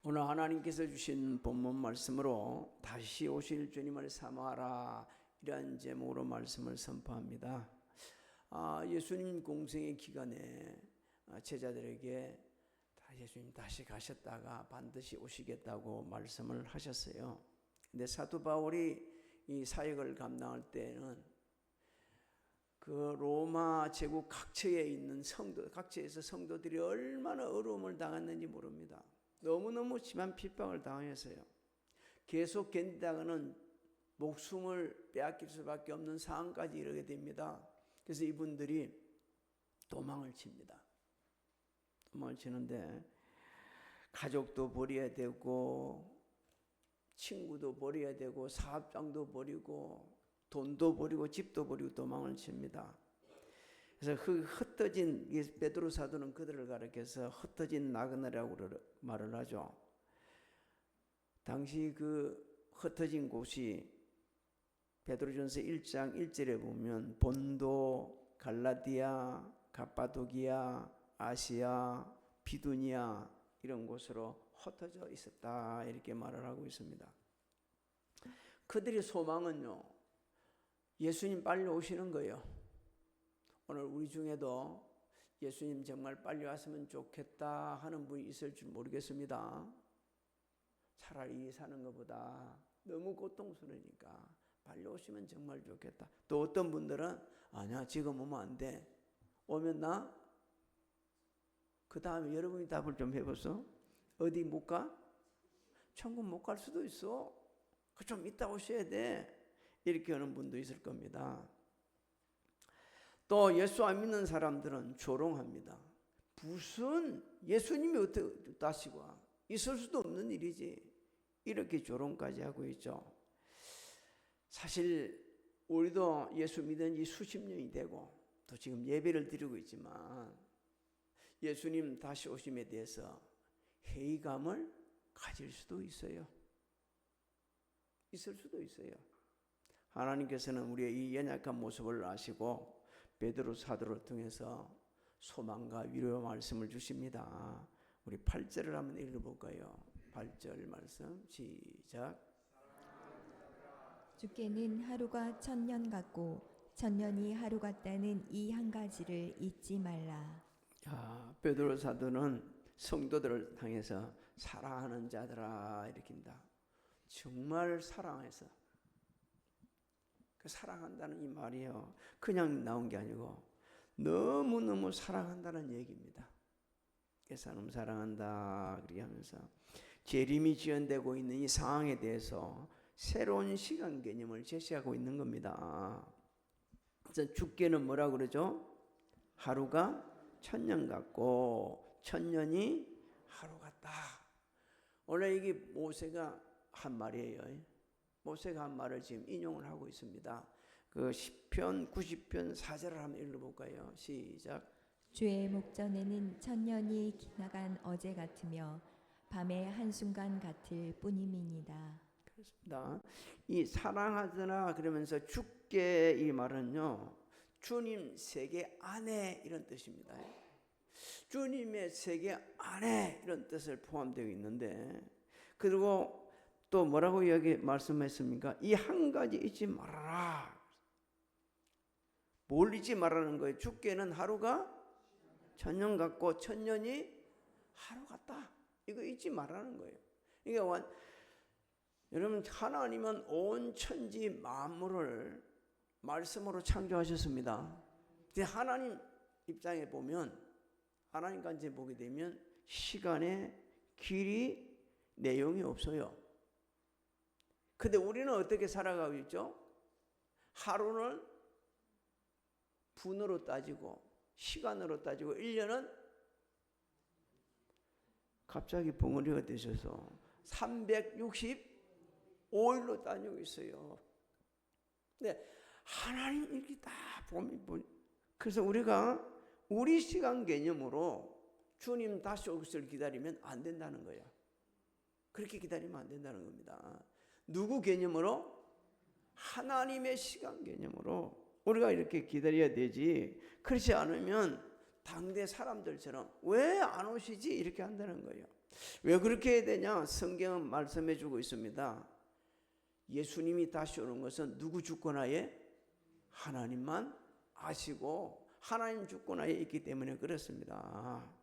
오늘 하나님께서 주신 본문 말씀으로 다시 오실 주님을 사모하라, 이러한 제목으로 말씀을 선포합니다. 예수님 공생의 기간에 제자들에게 예수님 다시 가셨다가 반드시 오시겠다고 말씀을 하셨어요. 근데 사도 바울이 이 사역을 감당할 때는 그 로마 제국 각처에 있는 각처에서 성도들이 얼마나 어려움을 당했는지 모릅니다. 너무너무 심한 핍박을 당했어요. 계속 견디다가는 목숨을 빼앗길 수밖에 없는 상황까지 이르게 됩니다. 그래서 이분들이 도망을 칩니다. 도망을 치는데 가족도 버려야 되고 친구도 버려야 되고 사업장도 버리고 돈도 버리고 집도 버리고 도망을 칩니다. 그래서 그 흩어진, 베드로 사도는 그들을 가리켜서 흩어진 나그네라고 말을 하죠. 당시 그 흩어진 곳이 베드로전서 1장 1절에 보면 본도, 갈라디아, 갑바도기아, 아시아, 비두니아 이런 곳으로 흩어져 있었다, 이렇게 말을 하고 있습니다. 그들의 소망은요, 예수님 빨리 오시는 거예요. 오늘 우리 중에도 예수님 정말 빨리 왔으면 좋겠다 하는 분이 있을 줄 모르겠습니다. 차라리 사는 것보다 너무 고통스러우니까 빨리 오시면 정말 좋겠다. 또 어떤 분들은 아니야, 지금 오면 안 돼. 오면 나? 그 다음에 여러분이 답을 좀 해보소. 어디 못 가? 천국 못 갈 수도 있어. 좀 이따 오셔야 돼. 이렇게 하는 분도 있을 겁니다. 또 예수 안 믿는 사람들은 조롱합니다. 무슨 예수님이 어떻게 다시 와? 있을 수도 없는 일이지. 이렇게 조롱까지 하고 있죠. 사실 우리도 예수 믿은 지 수십 년이 되고 또 지금 예배를 드리고 있지만 예수님 다시 오심에 대해서 회의감을 가질 수도 있어요. 있을 수도 있어요. 하나님께서는 우리의 이 연약한 모습을 아시고 베드로 사도를 통해서 소망과 위로의 말씀을 주십니다. 우리 8절을 한번 읽어볼까요? 8절 말씀 시작. 주께는 하루가 천년 같고 천년이 하루 같다는 이 한 가지를 잊지 말라. 베드로 사도는 성도들을 향해서 사랑하는 자들아 일으킨다. 정말 사랑해서, 그 사랑한다는 이 말이요, 그냥 나온 게 아니고 너무너무 사랑한다는 얘기입니다. 예수님 사랑한다 그렇게 하면서 재림이 지연되고 있는 이 상황에 대해서 새로운 시간 개념을 제시하고 있는 겁니다. 그래서 주께는 뭐라고 그러죠? 하루가 천년 같고 천년이 하루 같다. 원래 이게 모세가 한 말이에요. 모세가 한 말을 지금 인용을 하고 있습니다. 그 시편 90편 4절을 한번 읽어볼까요? 시작. 주의 목전에는 천년이 지나간 어제 같으며 밤의 한순간 같을 뿐임이니이다. 그렇습니다. 이 사랑하더라 그러면서 주께, 이 말은요, 주님 세계 안에 이런 뜻입니다. 주님의 세계 안에 이런 뜻을 포함되어 있는데, 그리고 또 뭐라고 여기 말씀했습니까? 이 한 가지 잊지 말아라. 뭘 잊지 말라는 거예요? 주께는 하루가 천년 같고 천년이 하루 같다. 이거 잊지 말라는 거예요. 그러니까 여러분, 하나님은 온 천지 만물을 말씀으로 창조하셨습니다. 근데 하나님 입장에 보면, 하나님 관점에 보게 되면 시간에 길이, 내용이 없어요. 근데 우리는 어떻게 살아가고 있죠? 하루는 분으로 따지고 시간으로 따지고 1년은 갑자기 벙어리가 되셔서 365일로 따지고 있어요. 근데 하나님 이렇게 다 보면, 그래서 우리가 우리 시간 개념으로 주님 다시 오실 기다리면 안 된다는 거예요. 그렇게 기다리면 안 된다는 겁니다. 누구 개념으로? 하나님의 시간 개념으로 우리가 이렇게 기다려야 되지, 그렇지 않으면 당대 사람들처럼 왜 안 오시지? 이렇게 한다는 거예요. 왜 그렇게 해야 되냐? 성경은 말씀해 주고 있습니다. 예수님이 다시 오는 것은 누구 주권하에? 하나님만 아시고 하나님 주권하에 있기 때문에 그렇습니다.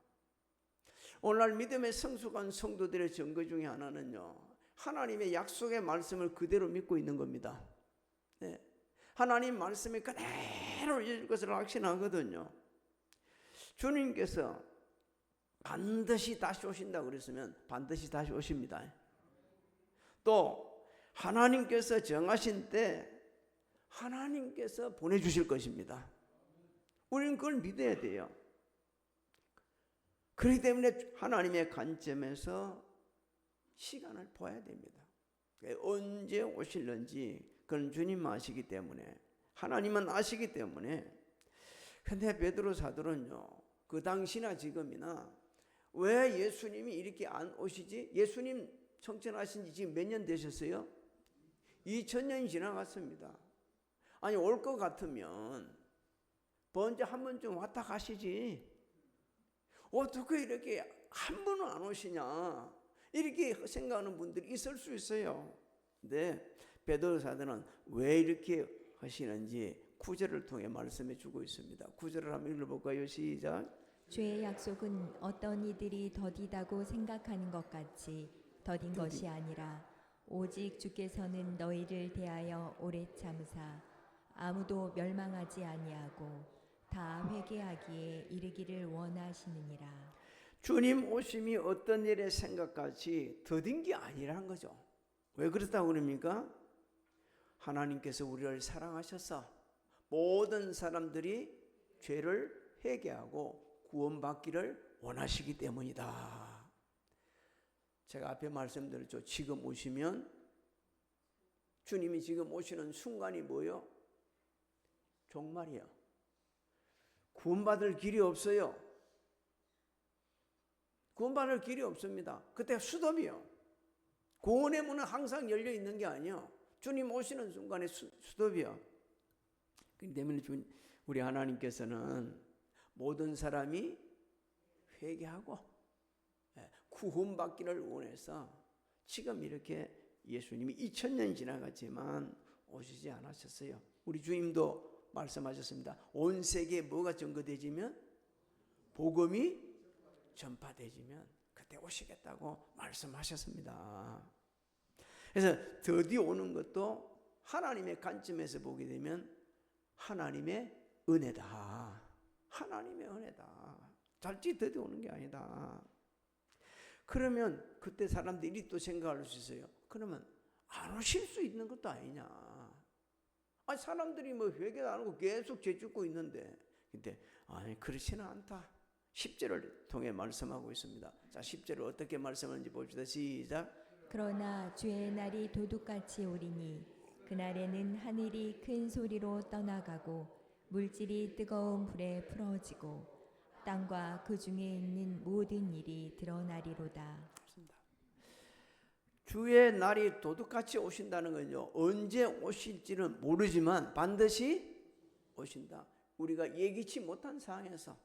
오늘날 믿음의 성숙한 성도들의 증거 중에 하나는요, 하나님의 약속의 말씀을 그대로 믿고 있는 겁니다. 네. 하나님 말씀이 그대로 이루어질 것을 확신하거든요. 주님께서 반드시 다시 오신다 그랬으면 반드시 다시 오십니다. 또 하나님께서 정하신 때 하나님께서 보내주실 것입니다. 우리는 그걸 믿어야 돼요. 그렇기 때문에 하나님의 관점에서 시간을 봐야 됩니다. 언제 오실는지 그건 주님 아시기 때문에, 하나님은 아시기 때문에. 근데 베드로 사도는요, 그 당시나 지금이나 왜 예수님이 이렇게 안 오시지? 예수님 성천하신 지 지금 몇 년 되셨어요? 2000년이 지나갔습니다. 아니, 올 것 같으면 먼저 한 번쯤 왔다 가시지. 어떻게 이렇게 한 번은 안 오시냐, 이렇게 생각하는 분들이 있을 수 있어요. 근데 베드로 사도는 왜 이렇게 하시는지 9절을 통해 말씀해 주고 있습니다. 9절을 한번 읽어볼까요? 시작. 주의 약속은 어떤 이들이 더디다고 생각하는 것 같이 더딘 것이 아니라 오직 주께서는 너희를 대하여 오래 참으사 아무도 멸망하지 아니하고 다 회개하기에 이르기를 원하시느니라. 주님 오심이 어떤 일의 생각같이 더딘 게 아니라는 거죠. 왜 그렇다고 그럽니까? 하나님께서 우리를 사랑하셔서 모든 사람들이 죄를 회개하고 구원받기를 원하시기 때문이다. 제가 앞에 말씀드렸죠. 지금 오시면, 주님이 지금 오시는 순간이 뭐예요? 종말이요. 구원받을 길이 없어요. 구원받을 길이 없습니다. 그때 수톱이요. 구원의 문은 항상 열려 있는 게 아니에요. 주님 오시는 순간에 수톱이요. 그렇기 때문에 우리 하나님께서는 모든 사람이 회개하고 구원받기를 원해서 지금 이렇게 예수님이 2000년이 지나갔지만 오시지 않으셨어요. 우리 주님도 말씀하셨습니다. 온 세계에 뭐가 전거되지면, 복음이 전파되지면 그때 오시겠다고 말씀하셨습니다. 그래서 더디 오는 것도 하나님의 관점에서 보게 되면 하나님의 은혜다. 하나님의 은혜다. 잘지 더디 오는 게 아니다. 그러면 그때 사람들이 또 생각할 수 있어요. 그러면 안 오실 수 있는 것도 아니냐. 아니, 사람들이 뭐 회개도 안 하고 계속 죄 짓고 있는데. 근데 아니, 그렇지는 않다. 10절을 통해 말씀하고 있습니다. 자, 10절을 어떻게 말씀하는지 봅시다. 시작. 그러나 주의 날이 도둑같이 오리니 그날에는 하늘이 큰 소리로 떠나가고 물질이 뜨거운 불에 풀어지고 땅과 그 중에 있는 모든 일이 드러나리로다. 주의 날이 도둑같이 오신다는 건요, 언제 오실지는 모르지만 반드시 오신다. 우리가 예기치 못한 상황에서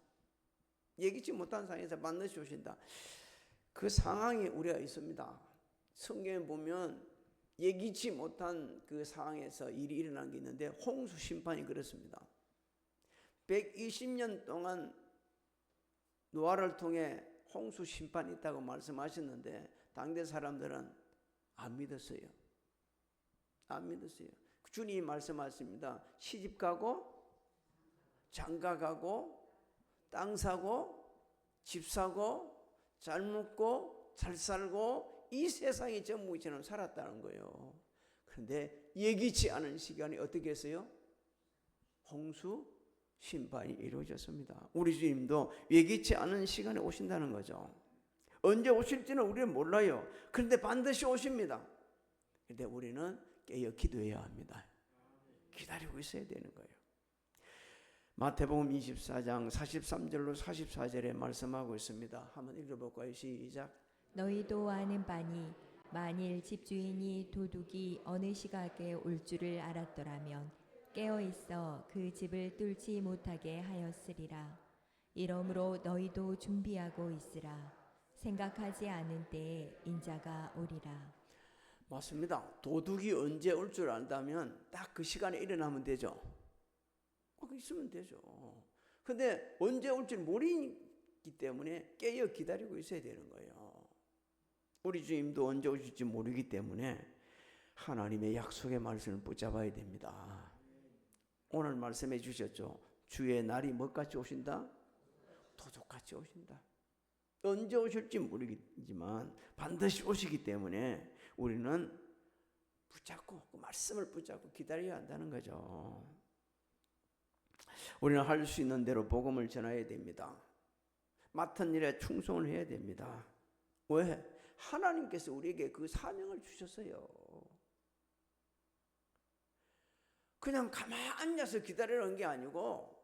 반드시 오신다. 그 상황이 우리가 있습니다. 성경에 보면 예기치 못한 그 상황에서 일이 일어난 게 있는데, 홍수 심판이 그렇습니다. 120년 동안 노아를 통해 홍수 심판이 있다고 말씀하셨는데 당대 사람들은 안 믿었어요. 주님이 말씀하십니다. 시집 가고 장가 가고 땅 사고 집 사고 잘 먹고 잘 살고 이 세상이 전부처럼 살았다는 거예요. 그런데 예기치 않은 시간이 어떻게 했어요? 홍수 심판이 이루어졌습니다. 우리 주님도 예기치 않은 시간에 오신다는 거죠. 언제 오실지는 우리는 몰라요. 그런데 반드시 오십니다. 그런데 우리는 깨어 기도해야 합니다. 기다리고 있어야 되는 거예요. 마태복음 24장 43절로 44절에 말씀하고 있습니다. 한번 읽어볼까요? 시작. 너희도 아는 바니 만일 집주인이 도둑이 어느 시각에 올 줄을 알았더라면 깨어 있어 그 집을 뚫지 못하게 하였으리라. 이러므로 너희도 준비하고 있으라. 생각하지 않은 때에 인자가 오리라. 맞습니다. 도둑이 언제 올 줄 안다면 딱 그 시간에 일어나면 되죠. 그 있으면 되죠. 근데 언제 올지 모르기 때문에 깨어 기다리고 있어야 되는 거예요. 우리 주님도 언제 오실지 모르기 때문에 하나님의 약속의 말씀을 붙잡아야 됩니다. 오늘 말씀해 주셨죠. 주의 날이 뭐같이 오신다? 도둑같이 오신다. 언제 오실지 모르겠지만 반드시 오시기 때문에 우리는 붙잡고 그 말씀을 붙잡고 기다려야 한다는 거죠. 우리는 할 수 있는 대로 복음을 전해야 됩니다. 맡은 일에 충성을 해야 됩니다. 왜? 하나님께서 우리에게 그 사명을 주셨어요. 그냥 가만히 앉아서 기다리는 게 아니고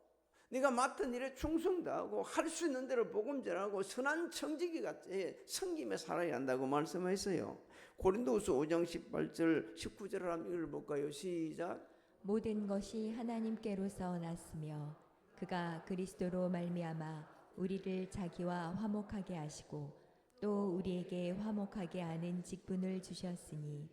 네가 맡은 일에 충성 다하고 할 수 있는 대로 복음 전하고 선한 청지기 같이 섬김에 살아야 한다고 말씀했어요. 고린도후서 5장 18절 19절을 한번 읽어볼까요? 시작. 모든 것이 하나님께로서 났으며 그가 그리스도로 말미암아 우리를 자기와 화목하게 하시고 또 우리에게 화목하게 하는 직분을 주셨으니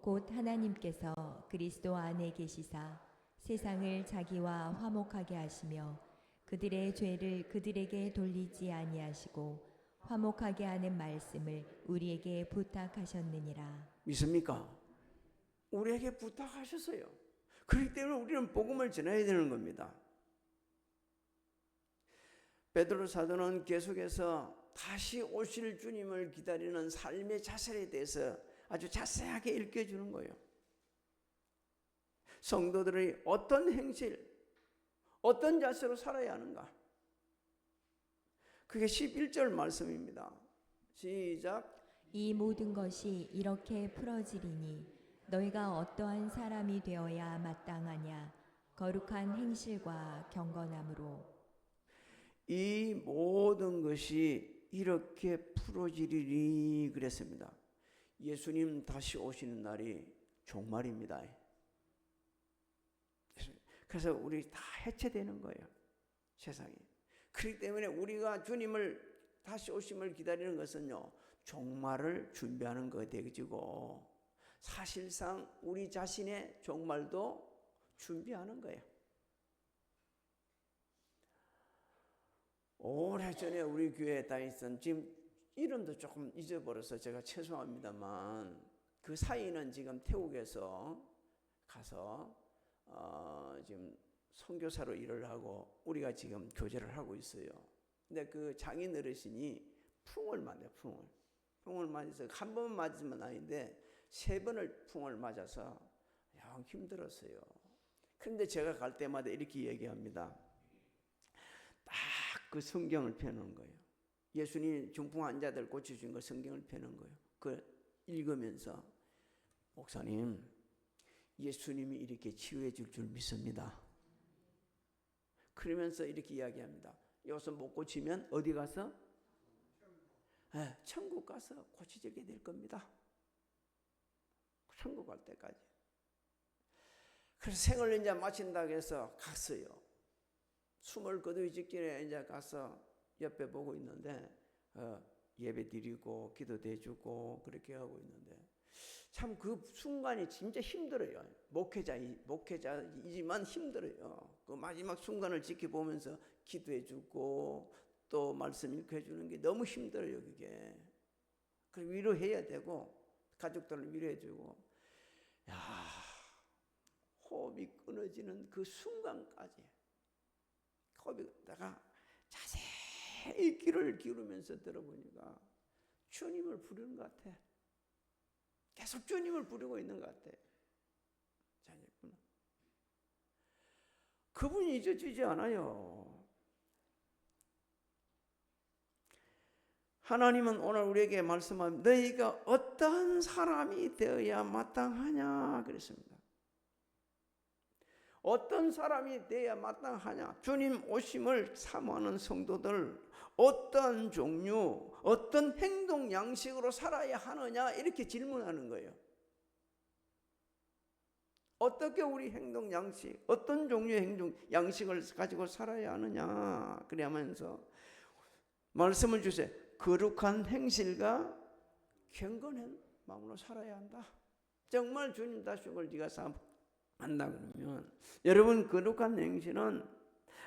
곧 하나님께서 그리스도 안에 계시사 세상을 자기와 화목하게 하시며 그들의 죄를 그들에게 돌리지 아니하시고 화목하게 하는 말씀을 우리에게 부탁하셨느니라. 믿습니까? 우리에게 부탁하셨어요. 그렇기 때문에 우리는 복음을 전해야 되는 겁니다. 베드로 사도는 계속해서 다시 오실 주님을 기다리는 삶의 자세에 대해서 아주 자세하게 읽혀주는 거예요. 성도들이 어떤 행실, 어떤 자세로 살아야 하는가? 그게 11절 말씀입니다. 시작. 이 모든 것이 이렇게 풀어지리니 너희가 어떠한 사람이 되어야 마땅하냐? 거룩한 행실과 경건함으로. 이 모든 것이 이렇게 풀어지리니 그랬습니다. 예수님 다시 오시는 날이 종말입니다. 그래서 우리 다 해체되는 거예요. 세상이. 그렇기 때문에 우리가 주님을 다시 오심을 기다리는 것은요, 종말을 준비하는 거 되지고 사실상 우리 자신의 종말도 준비하는 거예요. 오래전에 우리 교회에 다니던, 지금 이름도 조금 잊어버려서 제가 죄송합니다만 그 사이는 지금 태국에서 가서 지금 선교사로 일을 하고 우리가 지금 교제를 하고 있어요. 근데 그 장인 어르신이 풍을 맞아요. 풍을 맞아서 한 번 맞으면 아닌데 3번을 풍을 맞아서 영 힘들었어요. 그런데 제가 갈 때마다 이렇게 얘기합니다. 딱 그 성경을 펴놓은 거예요. 예수님 중풍 환자들 고쳐준 거 성경을 펴놓은 거예요. 그 읽으면서 목사님, 예수님이 이렇게 치유해 줄 믿습니다. 그러면서 이렇게 이야기합니다. 여기서 못 고치면 어디 가서? 천국 가서 고쳐지게 될 겁니다. 천국 갈 때까지. 그래서 생을 이제 마친다고 해서 갔어요. 숨을 거두기 직전에 이제 가서 옆에 보고 있는데 예배 드리고 기도 대주고 그렇게 하고 있는데 참 그 순간이 진짜 힘들어요. 목회자이지만 힘들어요. 그 마지막 순간을 지켜보면서 기도해주고 또 말씀 읽혀주는 게 너무 힘들어요. 그게. 그리고 위로해야 되고 가족들을 위로해주고, 야, 호흡이 끊어지는 그 순간까지 내가 자세히 귀를 기울이면서 들어보니까 주님을 부르는 것 같아. 계속 주님을 부르고 있는 것 같아. 자녀구나. 그분이 잊어지지 않아요. 하나님은 오늘 우리에게 말씀합니다. 너희가 어떠한 사람이 되어야 마땅하냐 그랬습니다. 어떤 사람이 되어야 마땅하냐? 주님 오심을 사모하는 성도들 어떤 종류, 어떤 행동 양식으로 살아야 하느냐 이렇게 질문하는 거예요. 어떻게 우리 행동 양식, 어떤 종류의 행동 양식을 가지고 살아야 하느냐 그러면서 말씀을 주세요. 거룩한 행실과 경건한 마음으로 살아야 한다. 정말 주님 다시 올 네가 사모한다 그러면 여러분 거룩한 행실은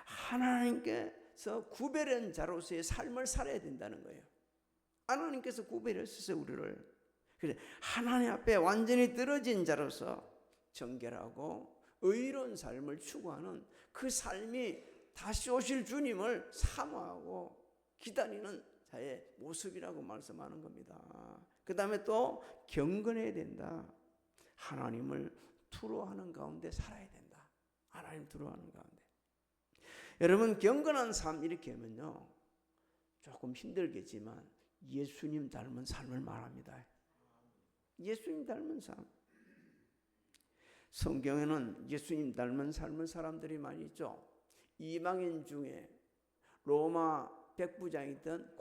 하나님께서 구별한 자로서의 삶을 살아야 된다는 거예요. 하나님께서 구별하셨어요 우리를. 그래 하나님 앞에 완전히 떨어진 자로서 정결하고 의로운 삶을 추구하는 그 삶이 다시 오실 주님을 사모하고 기다리는 자의 모습이라고 말씀하는 겁니다. 그 다음에 또 경건해야 된다. 하나님을 두려워하는 가운데 살아야 된다. 하나님 두려워하는 가운데. 여러분 경건한 삶 이렇게 하면요 조금 힘들겠지만 예수님 닮은 삶을 말합니다. 예수님 닮은 삶. 성경에는 예수님 닮은 삶을 사람들이 많이 있죠. 이방인 중에 로마 백부장이던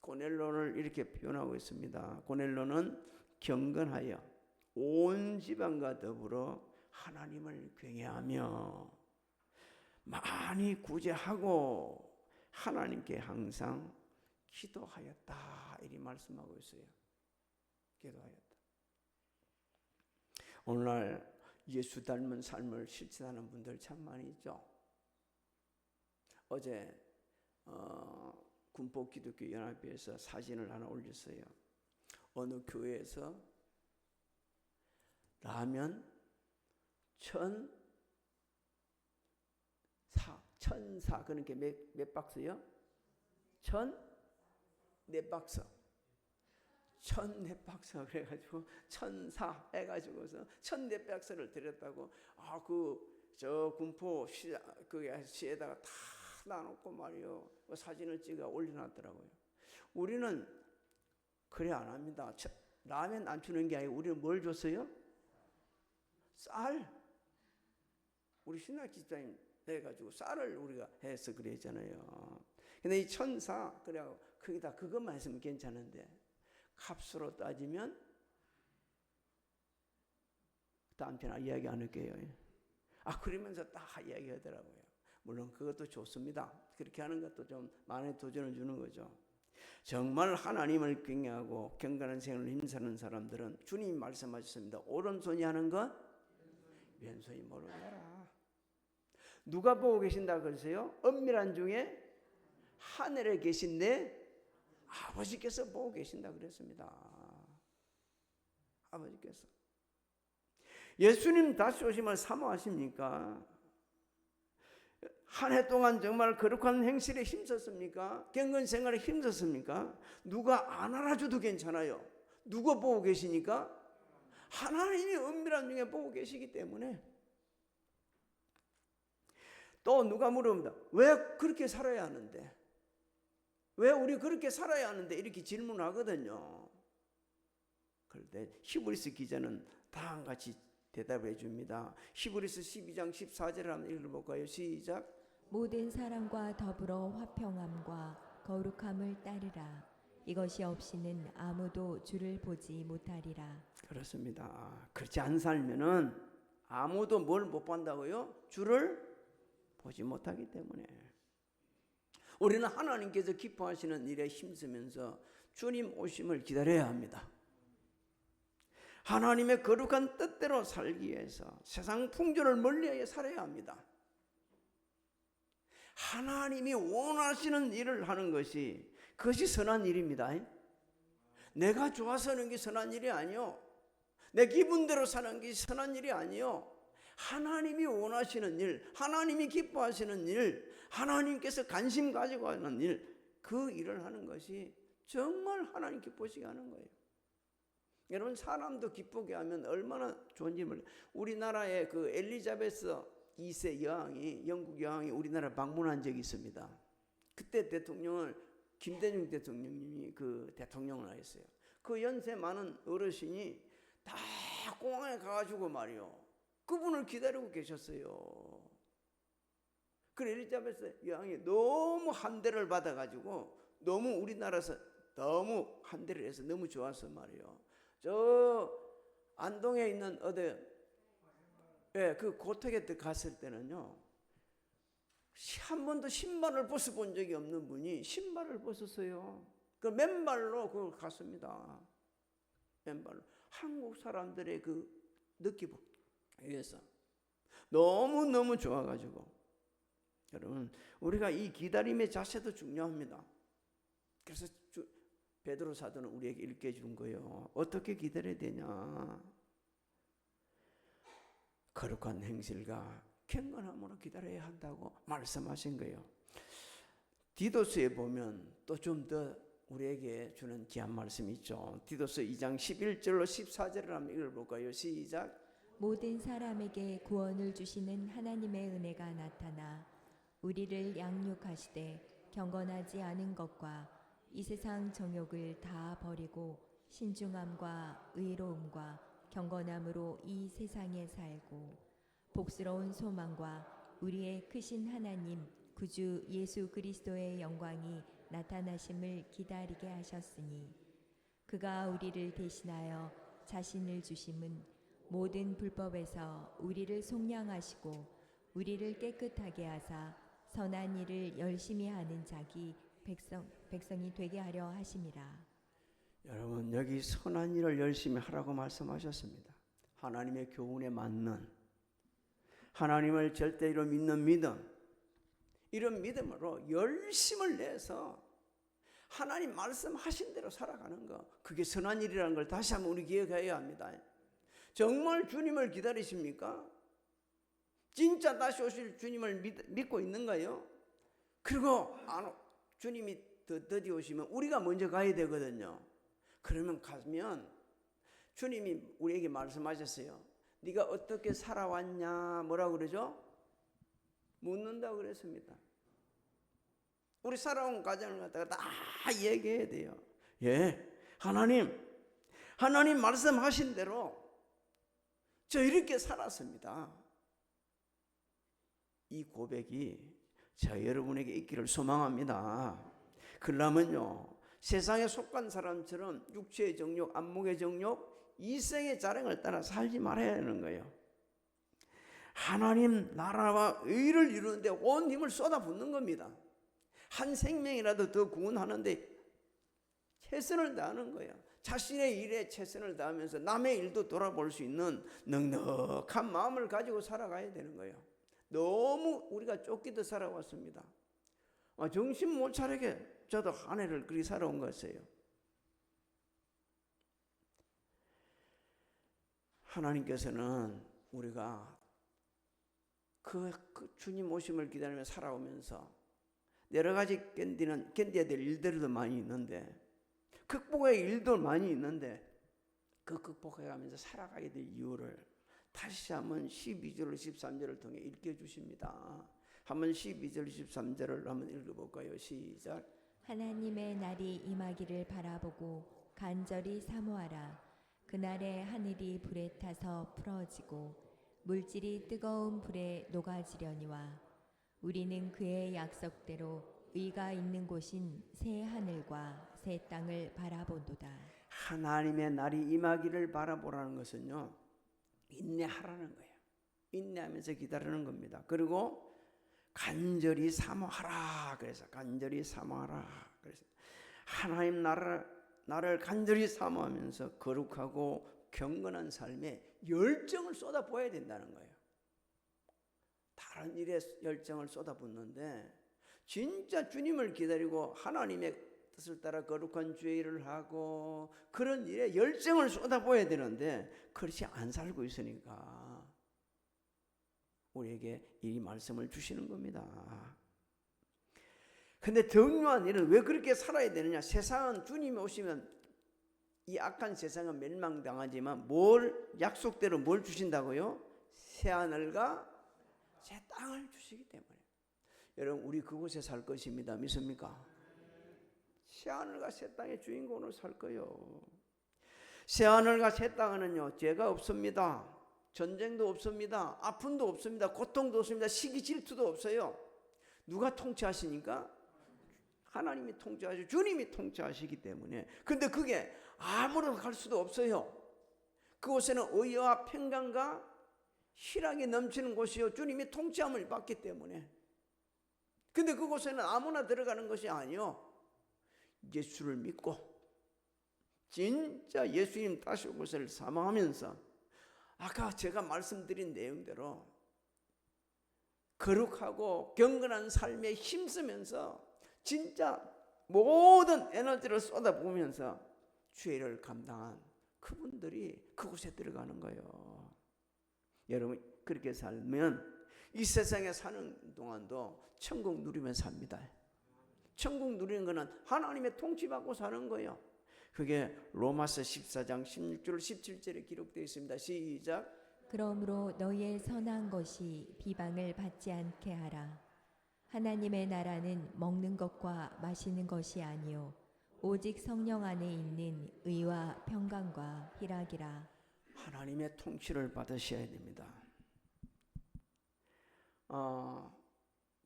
고넬로를 이렇게 표현하고 있습니다. 고넬로는 경건하여 온 지방과 더불어 하나님을 경외하며 많이 구제하고 하나님께 항상 기도하였다 이렇게 말씀하고 있어요. 기도하였다. 오늘날 예수 닮은 삶을 실천하는 분들 참 많이 있죠. 어제 군포기독교연합회에서 사진을 하나 올렸어요. 어느 교회에서 라면 1,004 그러니까 몇 박스요? 1,004박스 1,004박스 그래가지고 1,004 해가지고서 1,004박스를 드렸다고 저 군포 시에다가 다 놔놓고 말이요 사진을 찍어 올려놨더라고요. 우리는 그래 안 합니다. 라면 안 주는 게 아니고 우리는 뭘 줬어요? 쌀. 우리 신학집사님 해가지고 쌀을 우리가 해서 그랬잖아요. 근데 이 1,004 그래가지고 거기다 그것만 했으면 괜찮은데 값으로 따지면 다음 편에 이야기 안 할게요. 그러면서 딱 이야기하더라고요. 물론 그것도 좋습니다. 그렇게 하는 것도 좀 많은 도전을 주는 거죠. 정말 하나님을 경외하고 경건한 생활을 힘쓰는 사람들은 주님이 말씀하셨습니다. 오른손이 하는 것 왼손이 모르게 하라. 누가 보고 계신다 그러세요? 엄밀한 중에 하늘에 계신 내 아버지께서 보고 계신다 그랬습니다. 아버지께서. 예수님 다시 오심을 사모하십니까? 한 해 동안 정말 거룩한 행실에 힘썼습니까? 경건 생활에 힘썼습니까? 누가 안 알아줘도 괜찮아요. 누가 보고 계시니까? 하나님이 은밀한 중에 보고 계시기 때문에. 또 누가 물어봅니다. 왜 그렇게 살아야 하는데? 왜 우리 그렇게 살아야 하는데? 이렇게 질문하거든요. 그런데 히브리서 기자는 다음과 같이 대답해 줍니다. 히브리서 12장 14절을 한번 읽어볼까요? 시작. 모든 사람과 더불어 화평함과 거룩함을 따르라. 이것이 없이는 아무도 주를 보지 못하리라. 그렇습니다. 그렇지 않은 살면은 아무도 뭘 못 본다고요? 주를 보지 못하기 때문에. 우리는 하나님께서 기뻐하시는 일에 힘쓰면서 주님 오심을 기다려야 합니다. 하나님의 거룩한 뜻대로 살기 위해서 세상 풍조를 멀리하여 살아야 합니다. 하나님이 원하시는 일을 하는 것이 그것이 선한 일입니다. 내가 좋아서 하는 게 선한 일이 아니요. 내 기분대로 사는 게 선한 일이 아니요. 하나님이 원하시는 일, 하나님이 기뻐하시는 일, 하나님께서 관심 가지고 하는 일, 그 일을 하는 것이 정말 하나님 기쁘시게 하는 거예요. 여러분 사람도 기쁘게 하면 얼마나 좋은지 몰라요. 우리나라의 그 엘리자베스 2세 여왕이 영국 여왕이 우리나라 방문한 적이 있습니다. 그때 대통령을 김대중 대통령님이 그 대통령을 하셨어요. 그 연세 많은 어르신이 다 공항에 가가지고 말이요 그분을 기다리고 계셨어요. 그 엘리자베스 여왕이 너무 한대를 받아가지고 너무 우리나라에서 너무 한대를 해서 너무 좋아서 말이요. 저 안동에 있는 어디 그 고택에 갔을 때는요 한 번도 신발을 벗어본 적이 없는 분이 신발을 벗었어요. 그 맨발로 그걸 갔습니다. 맨발로. 한국 사람들의 그 느낌을 위해서 너무너무 좋아가지고, 여러분 우리가 이 기다림의 자세도 중요합니다. 그래서 베드로 사도는 우리에게 읽게 해준 거예요. 어떻게 기다려야 되냐? 거룩한 행실과 경건함으로 기다려야 한다고 말씀하신 거예요. 디도스에 보면 또 좀 더 우리에게 주는 귀한 말씀이 있죠. 디도스 2장 11절로 14절을 한번 읽어볼까요? 시작. 모든 사람에게 구원을 주시는 하나님의 은혜가 나타나 우리를 양육하시되 경건하지 않은 것과 이 세상 정욕을 다 버리고 신중함과 의로움과 경건함으로 이 세상에 살고 복스러운 소망과 우리의 크신 하나님 구주 예수 그리스도의 영광이 나타나심을 기다리게 하셨으니 그가 우리를 대신하여 자신을 주심은 모든 불법에서 우리를 속량하시고 우리를 깨끗하게 하사 선한 일을 열심히 하는 자기 백성이 되게 하려 하심이라. 여러분 여기 선한 일을 열심히 하라고 말씀하셨습니다. 하나님의 교훈에 맞는, 하나님을 절대로 믿는 믿음, 이런 믿음으로 열심을 내서 하나님 말씀하신 대로 살아가는 거, 그게 선한 일이라는 걸 다시 한번 우리 기억해야 합니다. 정말 주님을 기다리십니까? 진짜 다시 오실 주님을 믿고 있는가요? 그리고 주님이 드디어 오시면 우리가 먼저 가야 되거든요. 그러면 가면 주님이 우리에게 말씀하셨어요. 네가 어떻게 살아왔냐, 뭐라고 그러죠? 묻는다고 그랬습니다. 우리 살아온 과정을 갖다가 다 얘기해야 돼요. 예, 하나님 말씀하신 대로 저 이렇게 살았습니다. 이 고백이 저 여러분에게 있기를 소망합니다. 그러면요, 세상에 속한 사람처럼 육체의 정욕, 안목의 정욕, 이생의 자랑을 따라 살지 말아야 하는 거예요. 하나님 나라와 의를 이루는데 온 힘을 쏟아붓는 겁니다. 한 생명이라도 더 구원하는데 최선을 다하는 거예요. 자신의 일에 최선을 다하면서 남의 일도 돌아볼 수 있는 넉넉한 마음을 가지고 살아가야 되는 거예요. 너무 우리가 쫓기듯 살아왔습니다. 정신 못 차리게 저도 한 해를 그렇게 살아온 것이에요. 하나님께서는 우리가 그 주님 오심을 기다리며 살아오면서 여러 가지 견뎌야 될 일들도 많이 있는데, 극복의 일도 많이 있는데, 그 극복해가면서 살아가야 될 이유를 다시 한번 12절 13절을 통해 읽게 주십니다. 한번 12절 13절을 한번 읽어볼까요? 시작. 하나님의 날이 임하기를 바라보고 간절히 사모하라. 그날에 하늘이 불에 타서 풀어지고 물질이 뜨거운 불에 녹아지려니와 우리는 그의 약속대로 의가 있는 곳인 새 하늘과 새 땅을 바라본도다. 하나님의 날이 임하기를 바라보라는 것은요, 인내하라는 거예요. 인내하면서 기다리는 겁니다. 그리고 간절히 사모하라. 그래서 간절히 사모하라. 그래서 하나님 나를 간절히 사모하면서 거룩하고 경건한 삶에 열정을 쏟아부어야 된다는 거예요. 다른 일에 열정을 쏟아붓는데 진짜 주님을 기다리고 하나님의 뜻을 따라 거룩한 주의 일을 하고 그런 일에 열정을 쏟아부어야 되는데 그렇지 안 살고 있으니까 우리에게 이 말씀을 주시는 겁니다. 근데 중요한 일은 왜 그렇게 살아야 되느냐? 세상은 주님이 오시면 이 악한 세상은 멸망당하지만 약속대로 뭘 주신다고요? 새하늘과 새 땅을 주시기 때문에 여러분 우리 그곳에 살 것입니다. 믿습니까? 새하늘과 새 땅의 주인공으로 살 거예요. 새하늘과 새 땅은요 죄가 없습니다. 전쟁도 없습니다. 아픔도 없습니다. 고통도 없습니다. 시기 질투도 없어요. 누가 통치하시니까? 하나님이 통치하시고 주님이 통치하시기 때문에. 근데 그게 아무로 갈 수도 없어요. 그곳에는 의와 평강과 희락이 넘치는 곳이요 주님이 통치함을 받기 때문에 근데 그곳에는 아무나 들어가는 것이 아니요, 예수를 믿고 진짜 예수님 다시 올 것을 사모하면서 아까 제가 말씀드린 내용대로 거룩하고 경건한 삶에 힘쓰면서 진짜 모든 에너지를 쏟아부으면서 죄를 감당한 그분들이 그곳에 들어가는 거예요. 여러분 그렇게 살면 이 세상에 사는 동안도 천국 누리며 삽니다. 천국 누리는 것은 하나님의 통치받고 사는 거예요. 그게 로마서 14장 16절 17절에 기록되어 있습니다. 시작. 그러므로 너희의 선한 것이 비방을 받지 않게 하라. 하나님의 나라는 먹는 것과 마시는 것이 아니요 오직 성령 안에 있는 의와 평강과 희락이라. 하나님의 통치를 받으셔야 됩니다.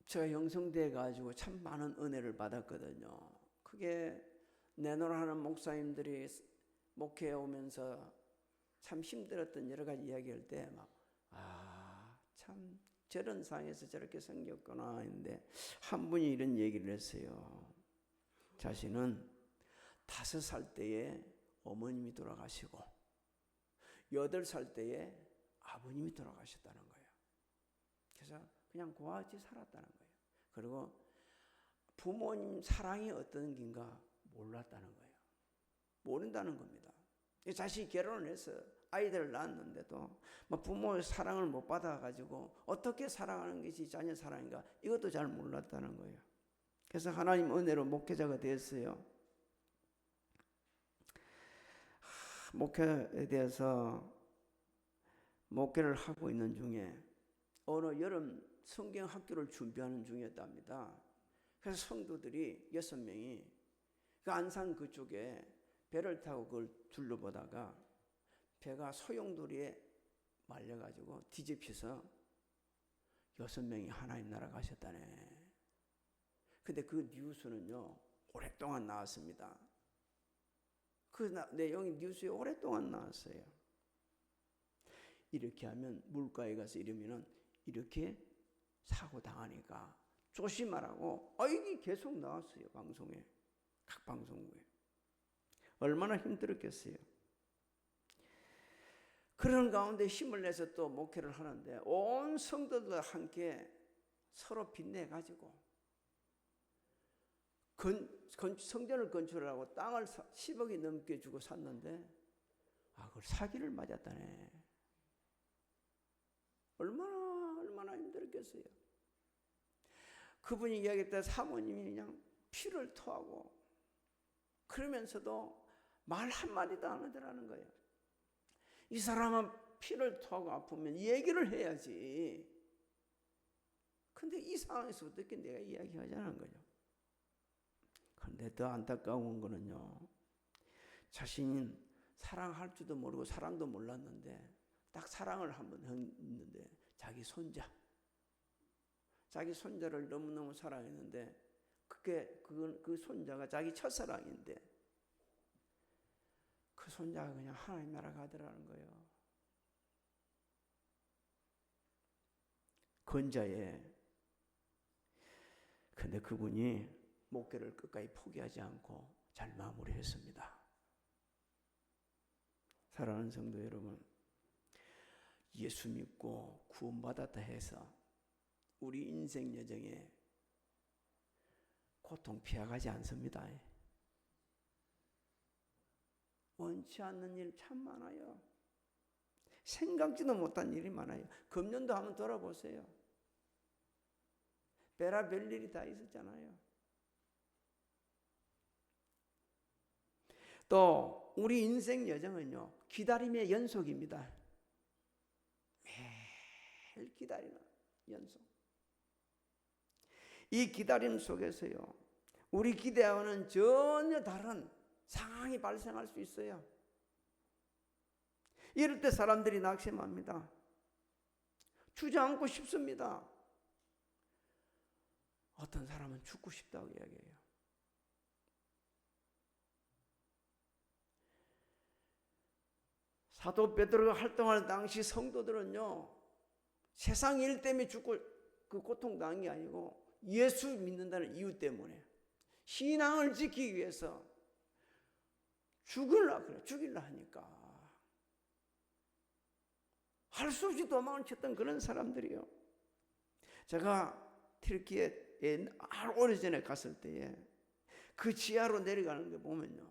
제가 영성대에 가지고 참 많은 은혜를 받았거든요. 그게 내노라하는 목사님들이 목회에 오면서 참 힘들었던 여러 가지 이야기할 때 참 저런 상에서 저렇게 생겼구나 했는데 한 분이 이런 얘기를 했어요. 자신은 5살 때에 어머님이 돌아가시고 8살 때에 아버님이 돌아가셨다는 거예요. 그래서 그냥 고아같이 살았다는 거예요. 그리고 부모님 사랑이 어떤 긴가 몰랐다는 거예요. 모른다는 겁니다. 자신이 결혼을 해서 아이들을 낳았는데도 부모의 사랑을 못 받아가지고 어떻게 사랑하는 것이 자녀 사랑인가 이것도 잘 몰랐다는 거예요. 그래서 하나님 은혜로 목회자가 됐어요. 목회에 대해서 목회를 하고 있는 중에 어느 여름 성경 학교를 준비하는 중이었답니다. 그래서 성도들이 6명이 그 안산 그쪽에 배를 타고 그걸 둘러보다가 배가 소용돌이에 말려가지고 뒤집혀서 6명이 하나님 나라 가셨다네. 근데 그 뉴스는요 오랫동안 나왔습니다. 그 내용이 뉴스에 오랫동안 나왔어요. 이렇게 하면 물가에 가서 이러면은 이렇게 사고 당하니까 조심하라고 이게 계속 나왔어요. 방송에, 각 방송국에. 얼마나 힘들었겠어요. 그런 가운데 힘을 내서 또 목회를 하는데 온 성도들과 함께 서로 빛내가지고 성전을 건축하고 땅을 10억이 넘게 주고 샀는데 그걸 사기를 맞았다네. 얼마나 힘들었겠어요. 그분이 이야기했다. 사모님이 그냥 피를 토하고 그러면서도 말 한마디도 안 하더라는 거예요. 이 사람은 피를 토하고 아프면 얘기를 해야지. 근데 이 상황에서 어떻게 내가 이야기하자는 거죠. 그런데 더 안타까운 거는요, 자신이 사랑할 줄도 모르고 사랑도 몰랐는데 딱 사랑을 한번 했는데 자기 손자를 너무너무 사랑했는데 그 손자가 자기 첫사랑인데 그 손자가 그냥 하나님 나라 가더라는 거예요. 근자에. 근데 그분이 목회를 끝까지 포기하지 않고 잘 마무리했습니다. 사랑하는 성도 여러분, 예수 믿고 구원받았다 해서 우리 인생 여정에 고통 피해가지 않습니다. 원치 않는 일 참 많아요. 생각지도 못한 일이 많아요. 금년도 한번 돌아보세요. 별의별 일이 다 있었잖아요. 또 우리 인생 여정은요, 기다림의 연속입니다. 매일 기다리는 연속. 이 기다림 속에서요, 우리 기대와는 전혀 다른 상황이 발생할 수 있어요. 이럴 때 사람들이 낙심합니다. 주저앉고 싶습니다. 어떤 사람은 죽고 싶다고 이야기해요. 사도 베드로가 활동할 당시 성도들은요, 세상 일 때문에 죽고 그 고통당한 게 아니고 예수 믿는다는 이유 때문에 신앙을 지키기 위해서 죽일라 하니까 할 수 없이 도망을 쳤던 그런 사람들이요. 제가 튀르키예에 오래전에 갔을 때에 그 지하로 내려가는 거 보면요,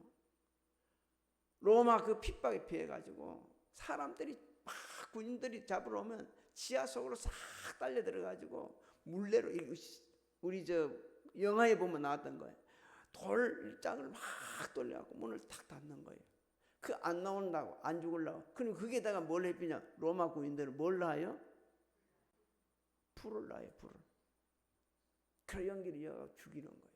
로마 그 핍박에 피해가지고 사람들이 막 군인들이 잡으러 오면 지하 속으로 싹 달려 들어가지고 물레로, 우리 저 영화에 보면 나왔던 거예요. 돌장을 막 돌려갖고 문을 탁 닫는 거예요. 그 안 나온다고, 안 죽으려고. 그럼 거기에다가 뭘 해피냐? 로마 군인들은 뭘 놔요? 불을 놔요, 불을. 그 연기를 이어가 죽이는 거예요.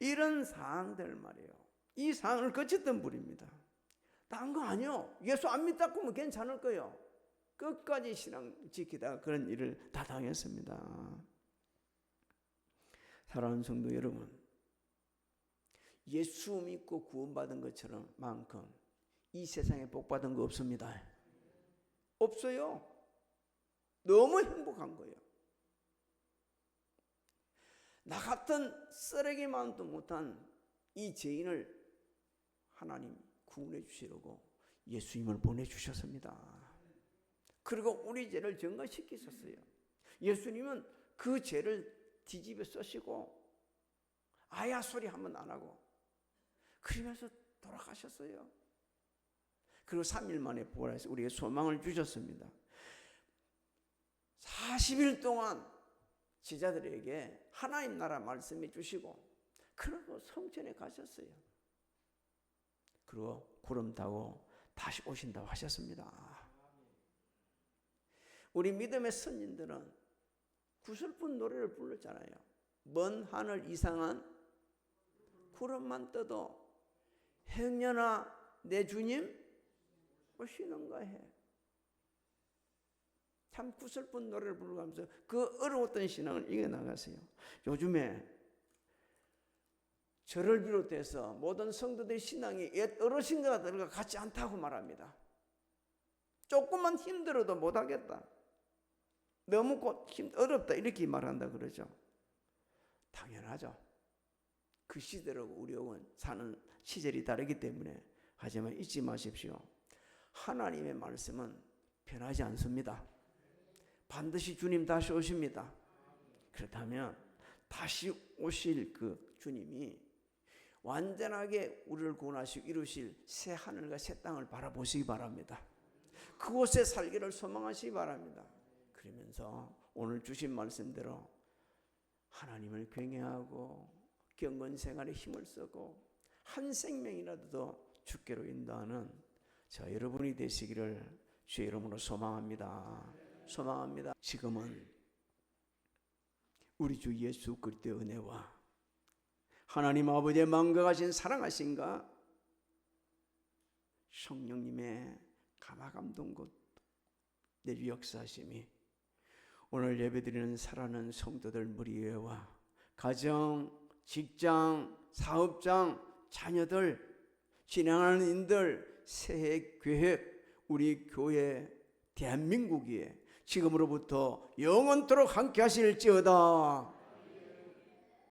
이런 상황들 말이에요. 이 상황을 거쳤던 분입니다. 딴 거 아니요. 예수 안 믿다고 하면 괜찮을 거예요. 끝까지 신앙 지키다가 그런 일을 다 당했습니다. 사랑하는 성도 여러분, 예수 믿고 구원받은 것처럼 만큼 이 세상에 복 받은 거 없습니다. 없어요. 너무 행복한 거예요. 나 같은 쓰레기만도 못한 이 죄인을 하나님 구원해 주시려고 예수님을 보내주셨습니다. 그리고 우리 죄를 정화시키셨어요. 예수님은 그 죄를 뒤집어 쓰시고 아야 소리 한번 안 하고 그러면서 돌아가셨어요. 그리고 3일 만에 부활해서 우리에게 소망을 주셨습니다. 40일 동안 제자들에게 하나님 나라 말씀해 주시고 그러고 성전에 가셨어요. 그리고 구름 타고 다시 오신다고 하셨습니다. 우리 믿음의 선진들은 구슬픈 노래를 불렀잖아요. 먼 하늘 이상한 구름만 떠도 행여나 내 주님 오시는가 해. 참 구슬픈 노래를 부르면서 그 어려웠던 신앙을 이겨나갔어요. 요즘에 저를 비롯해서 모든 성도들의 신앙이 옛 어르신들과 같지 않다고 말합니다. 조금만 힘들어도 못하겠다. 너무 어렵다 이렇게 말한다 그러죠. 당연하죠. 그 시대로 우리 영은 사는 시절이 다르기 때문에. 하지만 잊지 마십시오. 하나님의 말씀은 변하지 않습니다. 반드시 주님 다시 오십니다. 그렇다면 다시 오실 그 주님이 완전하게 우리를 구원하시고 이루실 새 하늘과 새 땅을 바라보시기 바랍니다. 그곳에 살기를 소망하시기 바랍니다. 그러면서 오늘 주신 말씀대로 하나님을 경외하고 경건 생활에 힘을 쓰고 한 생명이라도 더 주께로 인도하는 저 여러분이 되시기를 주의 이름으로 소망합니다. 소망합니다. 지금은 우리 주 예수 그리스도의 은혜와 하나님 아버지의 만각하신 사랑하신가 성령님의 감화감동과 내주 역사하심이 오늘 예배드리는 사랑하는 성도들 무리와 가정, 직장, 사업장, 자녀들, 진행하는 인들, 새해 계획, 우리 교회, 대한민국에 지금으로부터 영원토록 함께 하실지어다.